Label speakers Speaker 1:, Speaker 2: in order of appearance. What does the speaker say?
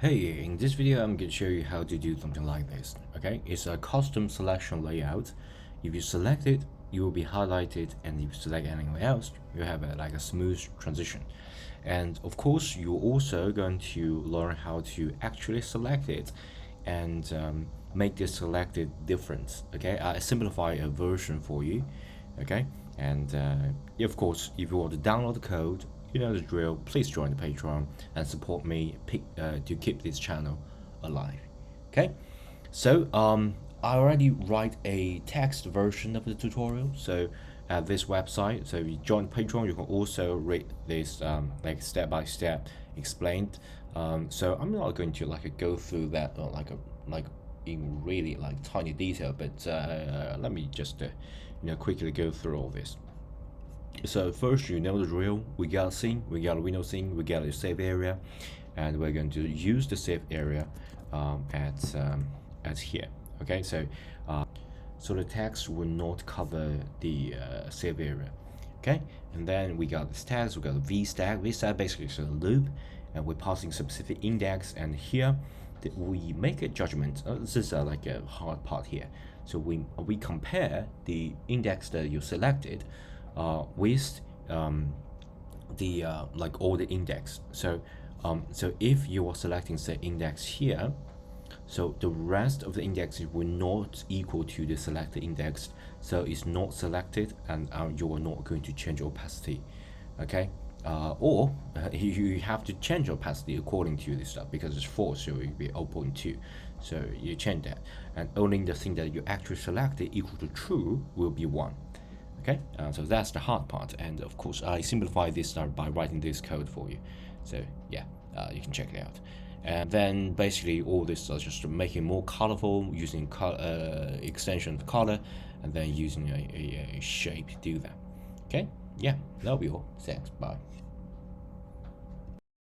Speaker 1: Hey, in this video I'm going to show you how to do something like this. Okay, it's a custom selection layout. If you select it, you will be highlighted, and if you select anything else, you have like a smooth transition. And of course, you're also going to learn how to actually select it and make this selected different. Okay, I simplify a version for you. Okay, and of course, if you want to download the code, you know the drill. Please join the Patreon and support me to keep this channel alive. Okay, so I already write a text version of the tutorial. So at this website, so if you join Patreon, you can also read this like step by step explained. So I'm not going to like go through that like in really like tiny detail, but let me just quickly go through all this. So first, you know the drill. We got a scene, we got a window scene, we got a save area, and we're going to use the save area at here. Okay, so the text will not cover the save area. Okay, and then we got the stacks. We got the v stack. V stack basically is a loop, and we're passing specific index. And here, we make a judgment. This is like a hard part here. So we compare the index that you selected with the like all the index. So if you are selecting say index here, so the rest of the indexes will not equal to the selected index, so it's not selected, and you are not going to change opacity. Okay, or you have to change opacity according to this stuff, because it's false, so it will be 0.2. So you change that, and only the thing that you actually selected equal to true will be 1. Okay, so that's the hard part, and of course I simplify this by writing this code for you. So yeah, you can check it out. And then basically all this is just making more colorful using extension of color, and then using a shape to do that. Okay, yeah, that'll be all. Thanks, bye.